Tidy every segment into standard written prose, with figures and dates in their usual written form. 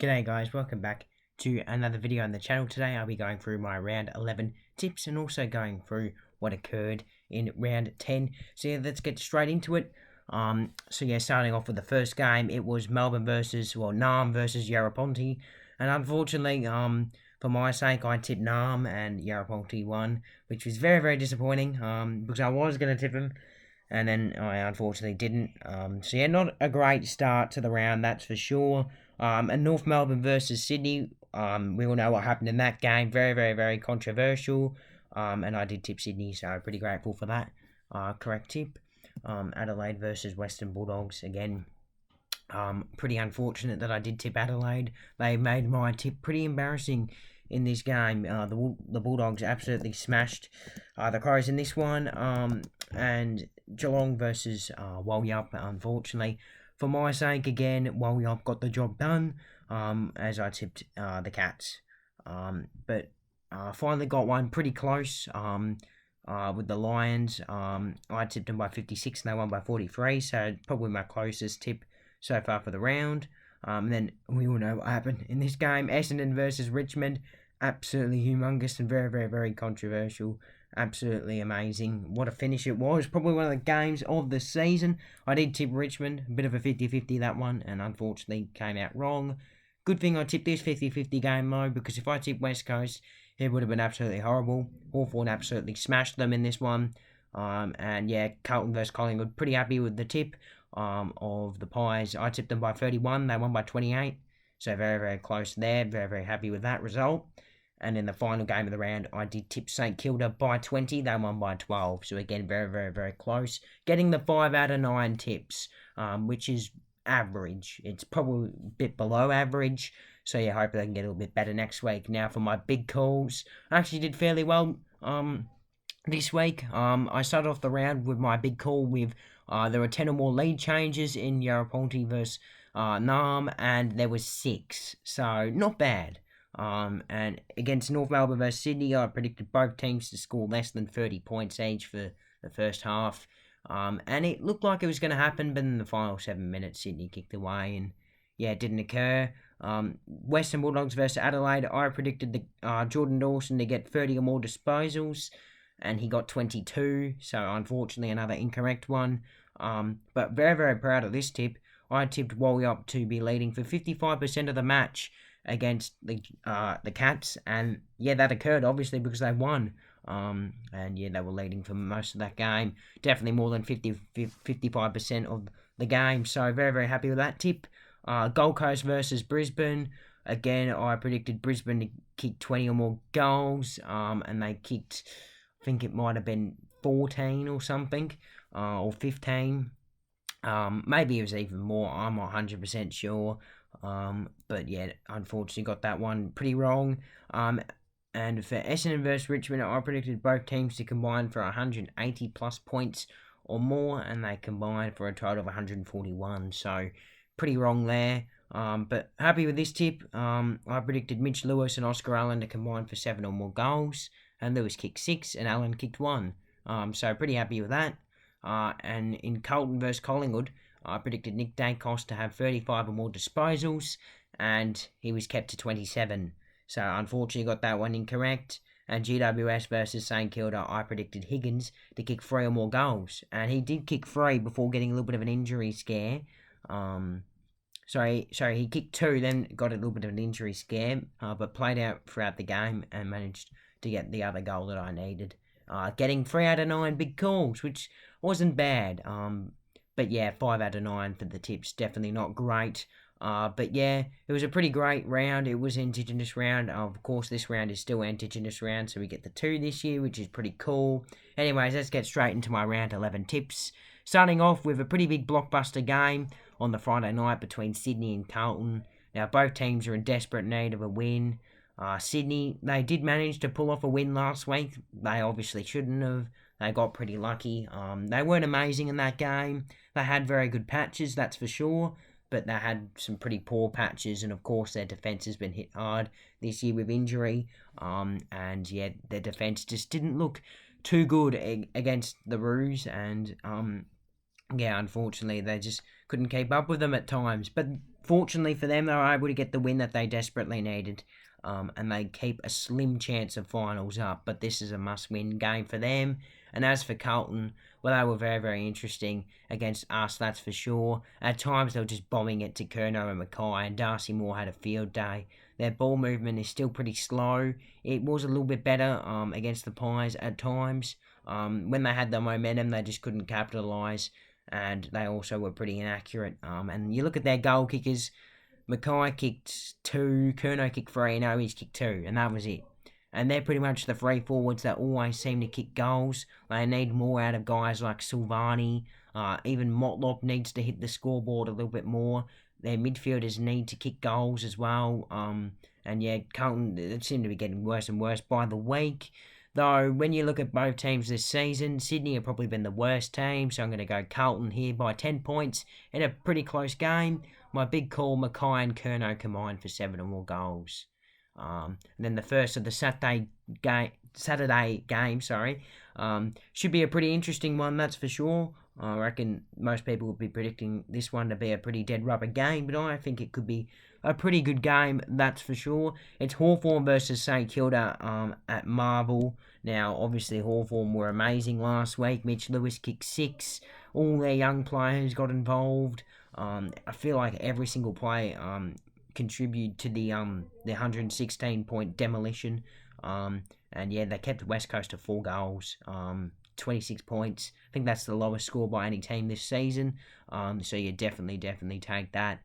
G'day guys, welcome back to another video on the channel. Today I'll be going through my round 11 tips and also going through what occurred in round 10. So yeah, let's get straight into it. Starting off with the first game, it was Nam versus Yarraponte. And unfortunately, for my sake, I tipped Nam and Yarraponte won, which was very, very disappointing, because I was going to tip him. And then I unfortunately didn't. Not a great start to the round, that's for sure. And North Melbourne versus Sydney, we all know what happened in that game. Very, very, very controversial. And I did tip Sydney, so pretty grateful for that. Correct tip. Adelaide versus Western Bulldogs, again. Pretty unfortunate that I did tip Adelaide. They made my tip pretty embarrassing in this game. The Bulldogs absolutely smashed the Crows in this one. And Geelong versus Walyup, unfortunately. For my sake, again, Walyup got the job done, as I tipped the Cats. But finally got one pretty close with the Lions. I tipped them by 56 and they won by 43, so probably my closest tip so far for the round. Then we all know what happened in this game. Essendon versus Richmond, absolutely humongous and very, very, very controversial. Absolutely amazing. What a finish it was. Probably one of the games of the season. I did tip Richmond, a bit of a 50-50 that one, and unfortunately came out wrong. Good thing I tipped this 50-50 game though, because if I tipped West Coast, it would have been absolutely horrible. Hawthorn absolutely smashed them in this one. Carlton versus Collingwood, pretty happy with the tip of the Pies. I tipped them by 31, they won by 28. So very, very close there. Very, very happy with that result. And in the final game of the round, I did tip St Kilda by 20. They won by 12. So again, very, very, very close. Getting the 5 out of 9 tips, which is average. It's probably a bit below average. So yeah, hopefully I can get a little bit better next week. Now for my big calls, I actually did fairly well this week. I started off the round with my big call with there were 10 or more lead changes in Yarraponte versus Nam, and there was 6. So not bad. And against North Melbourne versus Sydney, I predicted both teams to score less than 30 points each for the first half. And it looked like it was going to happen, but in the final 7 minutes, Sydney kicked away, and yeah, it didn't occur. Western Bulldogs versus Adelaide, I predicted the Jordan Dawson to get 30 or more disposals, and he got 22, so unfortunately another incorrect one. But very, very proud of this tip. I tipped Walyup to be leading for 55% of the match against the Cats, and yeah, that occurred obviously because they won. They were leading for most of that game, definitely more than 55% of the game. So very, very happy with that tip. Gold Coast versus Brisbane. Again, I predicted Brisbane to kick 20 or more goals, and they kicked, I think it might have been 14 or something, or 15. Maybe it was even more. I'm not 100% sure. But yeah, unfortunately got that one pretty wrong. And for Essendon versus Richmond, I predicted both teams to combine for 180 plus points or more, and they combined for a total of 141. So pretty wrong there. But happy with this tip. I predicted Mitch Lewis and Oscar Allen to combine for 7 or more goals, and Lewis kicked 6 and Allen kicked 1. So pretty happy with that. And in Carlton versus Collingwood, I predicted Nick Dacos to have 35 or more disposals, and he was kept to 27. So unfortunately got that one incorrect. And GWS versus St Kilda, I predicted Higgins to kick 3 or more goals, and he did kick 3 before getting a little bit of an injury scare. He kicked 2, then got a little bit of an injury scare, but played out throughout the game and managed to get the other goal that I needed. Getting 3 out of 9 big calls, which wasn't bad. But yeah, 5 out of 9 for the tips, definitely not great. But yeah, it was a pretty great round. It was Indigenous round. Of course, this round is still Indigenous round, so we get the 2 this year, which is pretty cool. Anyways, let's get straight into my round 11 tips. Starting off with a pretty big blockbuster game on the Friday night between Sydney and Carlton. Now, both teams are in desperate need of a win. Sydney, they did manage to pull off a win last week. They obviously shouldn't have. They got pretty lucky. They weren't amazing in that game. They had very good patches, that's for sure, but they had some pretty poor patches, and of course their defence has been hit hard this year with injury. Their defence just didn't look too good against the Roos, and yeah, unfortunately, they just couldn't keep up with them at times. But fortunately for them, they were able to get the win that they desperately needed. And they keep a slim chance of finals up. But this is a must-win game for them. And as for Carlton, well, they were very, very interesting against us, that's for sure. At times, they were just bombing it to Curnow and mckay, and Darcy Moore had a field day. Their ball movement is still pretty slow. It was a little bit better against the Pies at times. When they had the momentum, they just couldn't capitalise, and they also were pretty inaccurate. And you look at their goal kickers, mckay kicked 2, curnow kicked 3, and Owies kicked 2, and that was it. And they're pretty much the free forwards that always seem to kick goals. They need more out of guys like Silvani. Even Motlop needs to hit the scoreboard a little bit more. Their midfielders need to kick goals as well. And yeah, Carlton, it seemed to be getting worse and worse by the week. Though, when you look at both teams this season, Sydney have probably been the worst team, so I'm going to go Carlton here by 10 points in a pretty close game. My big call, mckay and curnow combined for 7 or more goals. And then the first of the Saturday game, should be a pretty interesting one, that's for sure. I reckon most people would be predicting this one to be a pretty dead rubber game, but I think it could be a pretty good game, that's for sure. It's Hawthorn versus St Kilda at Marvel. Now, obviously, Hawthorn were amazing last week. Mitch Lewis kicked 6. All their young players got involved. I feel like every single play contribute to the 116-point demolition. And yeah, they kept West Coast to 4 goals, 26 points. I think that's the lowest score by any team this season. So you definitely take that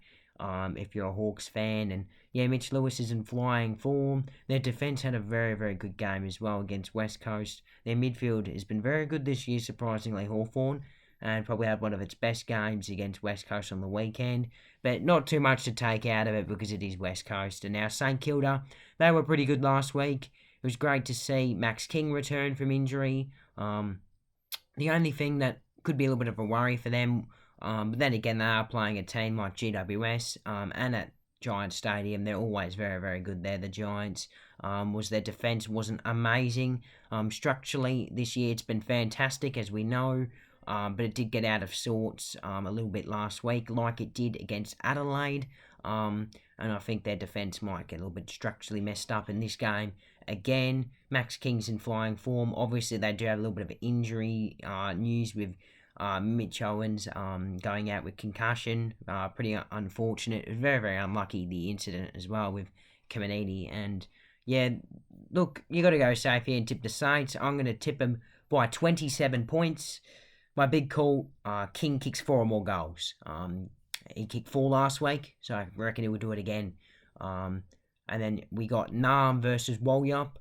if you're a Hawks fan. And yeah, Mitch Lewis is in flying form. Their defence had a very, very good game as well against West Coast. Their midfield has been very good this year, surprisingly, Hawthorn, and probably had one of its best games against West Coast on the weekend. But not too much to take out of it because it is West Coast. And now St Kilda, they were pretty good last week. It was great to see Max King return from injury. The only thing that could be a little bit of a worry for them, but then again, they are playing a team like GWS, and at Giants Stadium, they're always very, very good there, the Giants. Was their defence wasn't amazing. Structurally, this year it's been fantastic, as we know. But it did get out of sorts a little bit last week, like it did against Adelaide. And I think their defence might get a little bit structurally messed up in this game. Again, Max King's in flying form. Obviously, they do have a little bit of injury news with Mitch Owens going out with concussion. Pretty unfortunate. It was very, very unlucky, the incident as well with Caminiti. And yeah, look, you got to go safe here and tip the Saints. I'm going to tip them by 27 points. My big call, King kicks 4 or more goals. He kicked 4 last week, so I reckon he will do it again. And then we got Nam versus Walyup,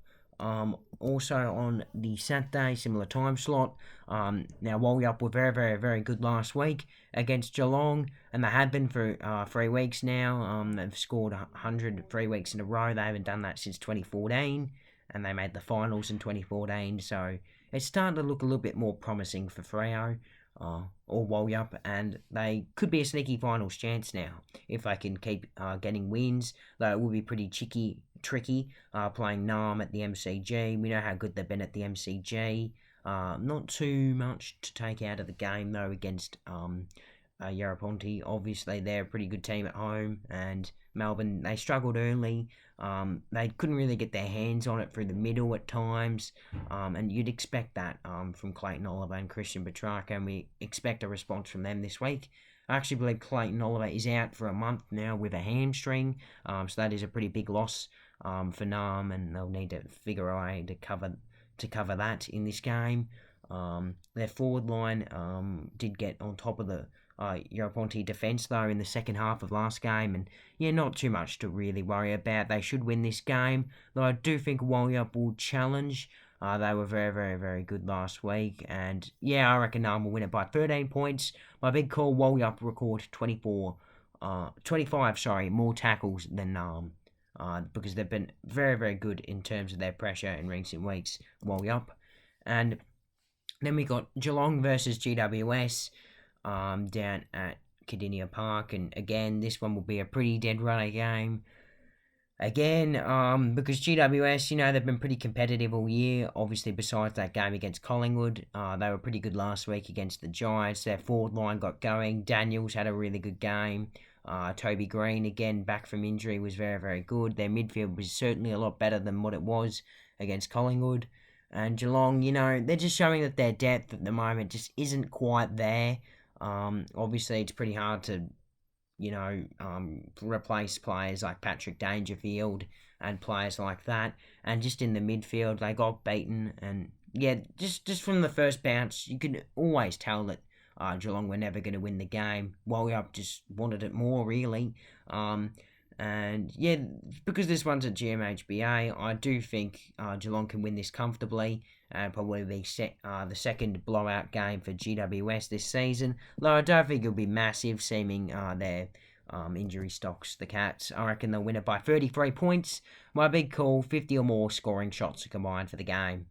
also on the Saturday, similar time slot. Now, Walyup were very, very, very good last week against Geelong, and they have been for 3 weeks now. They've scored 100 3 weeks in a row. They haven't done that since 2014, and they made the finals in 2014, so it's starting to look a little bit more promising for Freo or Walyup, and they could be a sneaky finals chance now if they can keep getting wins, though it will be pretty tricky playing Nam at the MCG. We know how good they've been at the MCG. Not too much to take out of the game, though, against Yarraponte. Obviously, they're a pretty good team at home, and Melbourne, they struggled early. They couldn't really get their hands on it through the middle at times, and you'd expect that from Clayton Oliver and Christian Petrarca, and we expect a response from them this week. I actually believe Clayton Oliver is out for a month now with a hamstring, so that is a pretty big loss for Nam, and they'll need to figure a way to cover that in this game. Their forward line did get on top of the Yarraponte defence, though, in the second half of last game, and yeah, not too much to really worry about. They should win this game, though I do think Walyup will challenge. They were very, very, very good last week, and yeah, I reckon Nam will win it by 13 points. My big call, Walyup record 25 more tackles than Nam, because they've been very, very good in terms of their pressure in recent weeks, Walyup. And then we got Geelong versus GWS down at Cardinia Park, and again, this one will be a pretty dead runner game. Again, because GWS, they've been pretty competitive all year. Obviously, besides that game against Collingwood, they were pretty good last week against the Giants. Their forward line got going. Daniels had a really good game. Toby Green, again, back from injury, was very, very good. Their midfield was certainly a lot better than what it was against Collingwood. And Geelong, they're just showing that their depth at the moment just isn't quite there. Obviously, it's pretty hard to replace players like Patrick Dangerfield and players like that. And just in the midfield, they got beaten. And yeah, just from the first bounce, you could always tell that Geelong were never going to win the game. Walliop just wanted it more, really. And yeah, because this one's at GMHBA, I do think Geelong can win this comfortably and probably be the second blowout game for GWS this season. Though I don't think it'll be massive, seeming their injury stocks, the Cats. I reckon they'll win it by 33 points. My big call, 50 or more scoring shots combined for the game.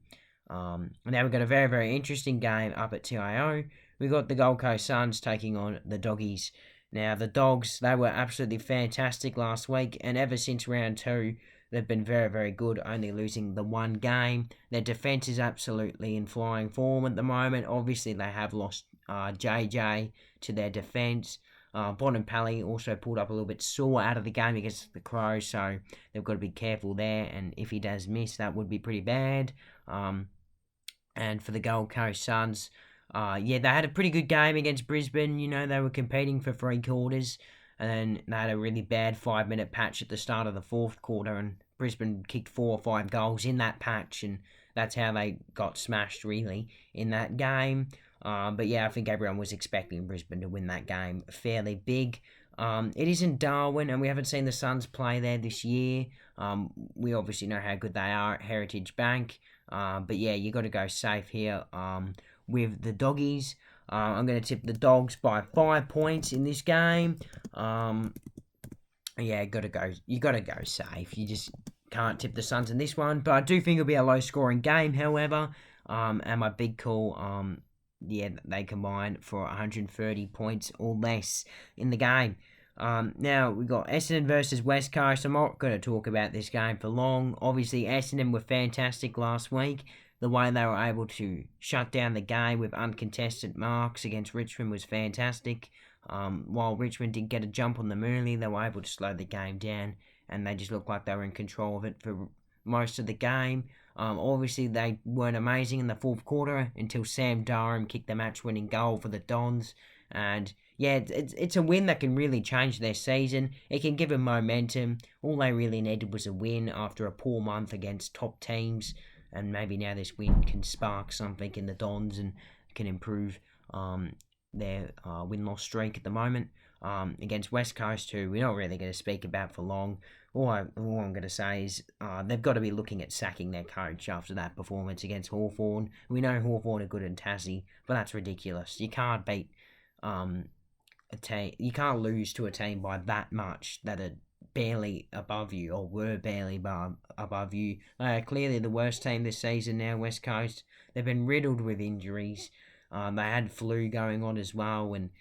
Now we've got a very, very interesting game up at TIO. We've got the Gold Coast Suns taking on the Doggies. Now, the Dogs, they were absolutely fantastic last week, and ever since round 2, they've been very, very good, only losing the one game. Their defence is absolutely in flying form at the moment. Obviously, they have lost JJ to their defence. Bontempelli also pulled up a little bit sore out of the game against the Crows, so they've got to be careful there, and if he does miss, that would be pretty bad. And for the Gold Coast Suns, they had a pretty good game against Brisbane. They were competing for 3 quarters, and then they had a really bad 5-minute patch at the start of the 4th quarter, and Brisbane kicked 4 or 5 goals in that patch, and that's how they got smashed, really, in that game. But yeah, I think everyone was expecting Brisbane to win that game fairly big. It isn't Darwin, and we haven't seen the Suns play there this year. We obviously know how good they are at Heritage Bank. But yeah, you got to go safe here with the Doggies. I'm going to tip the Dogs by 5 points in this game. You got to go safe. You just can't tip the Suns in this one. But I do think it'll be a low-scoring game, however. And my big call, they combine for 130 points or less in the game. Now, we've got Essendon versus West Coast. I'm not going to talk about this game for long. Obviously, Essendon were fantastic last week. The way they were able to shut down the game with uncontested marks against Richmond was fantastic. While Richmond didn't get a jump on them early, they were able to slow the game down, and they just looked like they were in control of it for most of the game. Obviously, they weren't amazing in the 4th quarter until Sam Durham kicked the match-winning goal for the Dons. And yeah, it's a win that can really change their season. It can give them momentum. All they really needed was a win after a poor month against top teams. And maybe now this win can spark something in the Dons and can improve their win-loss streak at the moment. Against West Coast, who we're not really going to speak about for long. All I'm going to say is they've got to be looking at sacking their coach after that performance against Hawthorn. We know Hawthorn are good in Tassie, but that's ridiculous. You can't beat a team. You can't lose to a team by that much that are barely above you or were barely above you. They are clearly the worst team this season now, West Coast. They've been riddled with injuries. They had flu going on as well, and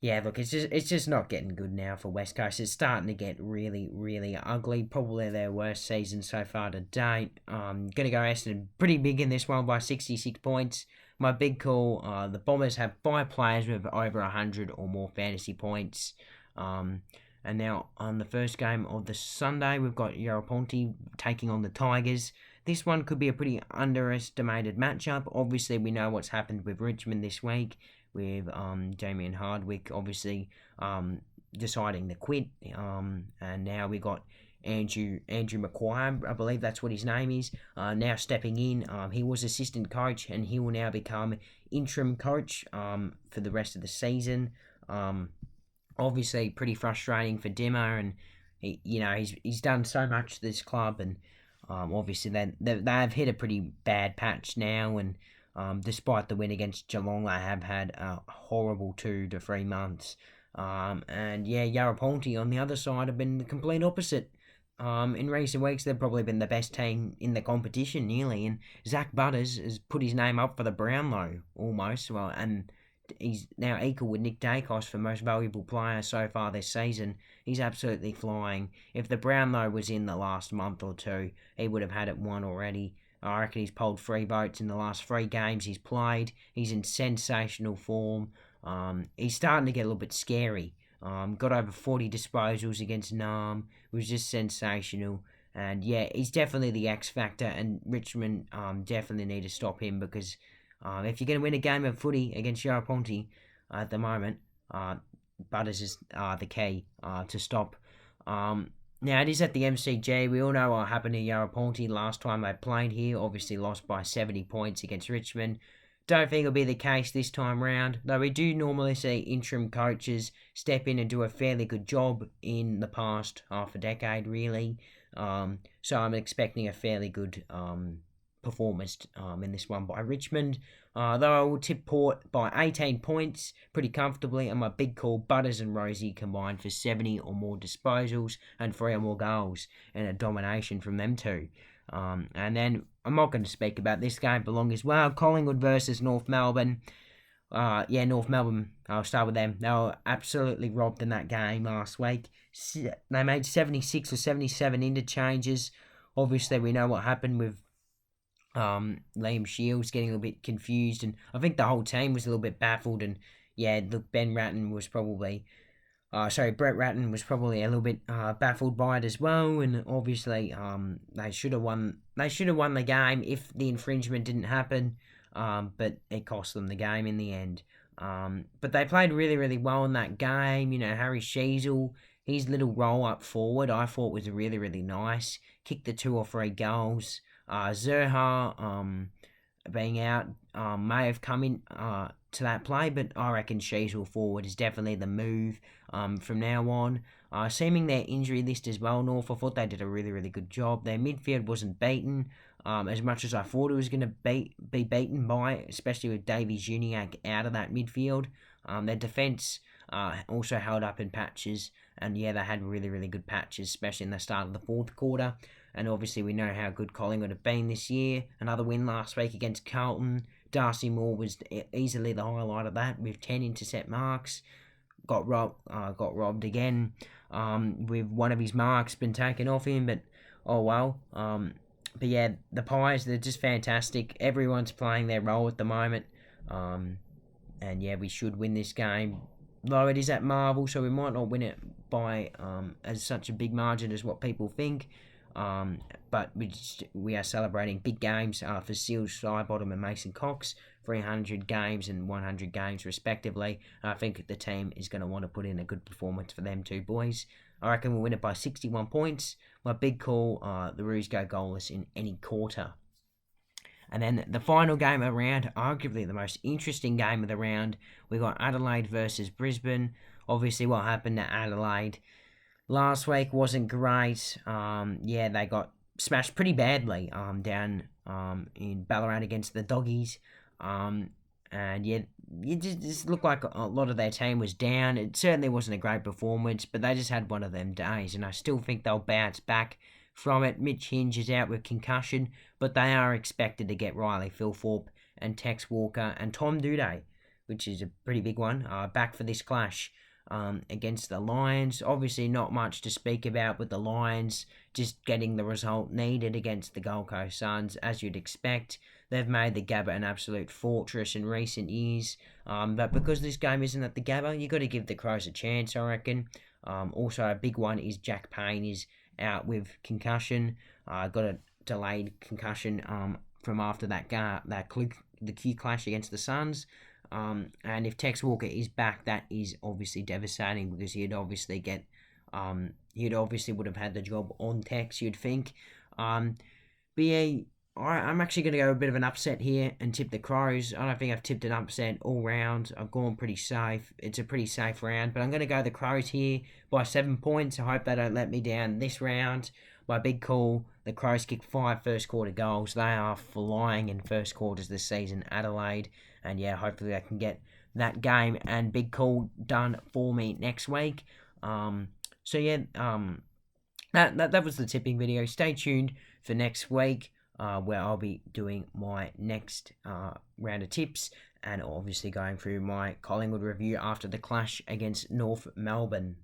yeah, look, it's just not getting good now for West Coast. It's starting to get really, really ugly. Probably their worst season so far to date. Gonna go Essendon pretty big in this one by 66 points. My big call, the Bombers have 5 players with over 100 or more fantasy points. And now on the first game of the Sunday, we've got Yarraponte taking on the Tigers. This one could be a pretty underestimated matchup. Obviously, we know what's happened with Richmond this week, with Damien Hardwick obviously deciding to quit. And now we got Andrew McQuire, I believe that's what his name is, now stepping in. He was assistant coach, and he will now become interim coach for the rest of the season. Obviously, pretty frustrating for Dimmer, and he's done so much to this club, and obviously they've hit a pretty bad patch now, and despite the win against Geelong, they have had a horrible 2 to 3 months. And yeah, Yarraponte on the other side have been the complete opposite. In recent weeks, they've probably been the best team in the competition, nearly. And Zach Butters has put his name up for the Brownlow, almost. Well, and he's now equal with Nick Dacos for most valuable player so far this season. He's absolutely flying. If the Brownlow was in the last month or two, he would have had it won already. I reckon he's polled 3 votes in the last 3 games he's played. He's in sensational form. He's starting to get a little bit scary. Got over 40 disposals against Nam. It was just sensational. And yeah, he's definitely the X factor, and Richmond definitely need to stop him, because if you're going to win a game of footy against Yarraponte at the moment, Butters is the key to stop. Now, it is at the MCG. We all know what happened to Yarraponte last time they played here. Obviously lost by 70 points against Richmond. Don't think it'll be the case this time round, though we do normally see interim coaches step in and do a fairly good job in the past half a decade, really. So I'm expecting a fairly good performance in this one by Richmond. Though I will tip Port by 18 points pretty comfortably, and my big call Butters and Rozee combined for 70 or more disposals and 3 or more goals, and a domination from them two. And then I'm not going to speak about this game for long as well. Collingwood versus North Melbourne. North Melbourne, I'll start with them. They were absolutely robbed in that game last week. They made 76 or 77 interchanges. Obviously, we know what happened with Liam Shields getting a little bit confused, and I think the whole team was a little bit baffled. And yeah, look, Brett Ratton was probably a little bit baffled by it as well. And obviously, they should have won. They should have won the game if the infringement didn't happen. But it cost them the game in the end. But they played really, really well in that game. You know, Harry Sheasel, his little roll up forward, I thought was really, really nice. Kicked the 2 or 3 goals. Zerha, being out, may have come in to that play, but I reckon Sheasel forward is definitely the move from now on. Seeming their injury list as well, North, I thought they did a really, really good job. Their midfield wasn't beaten as much as I thought it was going to be beaten by, especially with Davies Uniacke out of that midfield. Their defence also held up in patches, and yeah, they had really, really good patches, especially in the start of the 4th quarter. And obviously we know how good Collingwood have been this year. Another win last week against Carlton. Darcy Moore was easily the highlight of that, with 10 intercept marks. Got robbed again with one of his marks been taken off him, but oh well. But yeah, the Pies, they're just fantastic. Everyone's playing their role at the moment. And yeah, we should win this game. Though it is at Marvel, so we might not win it by as such a big margin as what people think. But we are celebrating big games for Seals Sidebottom and Mason Cox, 300 games and 100 games respectively. I think the team is going to want to put in a good performance for them two boys. I reckon we'll win it by 61 points. My big call, the Roos go goalless in any quarter. And then the final game of the round, arguably the most interesting game of the round, we got Adelaide versus Brisbane. Obviously what happened to Adelaide last week wasn't great. They got smashed pretty badly down in Ballarat against the Doggies. And yeah, it just looked like a lot of their team was down. It certainly wasn't a great performance, but they just had one of them days, and I still think they'll bounce back from it. Mitch Hinge is out with concussion, but they are expected to get Riley Philthorpe and Tex Walker and Tom Duday, which is a pretty big one, back for this clash against the Lions. Obviously not much to speak about with the Lions, just getting the result needed against the Gold Coast Suns, as you'd expect. They've made the Gabba an absolute fortress in recent years, but because this game isn't at the Gabba, you've got to give the Crows a chance, I reckon. Also, a big one is Jack Payne is out with concussion. Got a delayed concussion from after the Q clash against the Suns. And if Tex Walker is back, that is obviously devastating, because he'd obviously would have had the job on Tex, you'd think. But yeah, I'm actually going to go a bit of an upset here and tip the Crows. I don't think I've tipped an upset all round. I've gone pretty safe. It's a pretty safe round, but I'm going to go the Crows here by 7 points. I hope they don't let me down this round. My big call, the Crows kick 5 first quarter goals. They are flying in first quarters this season, Adelaide. And yeah, hopefully I can get that game and big call done for me next week. That was the tipping video. Stay tuned for next week, where I'll be doing my next round of tips and obviously going through my Collingwood review after the clash against North Melbourne.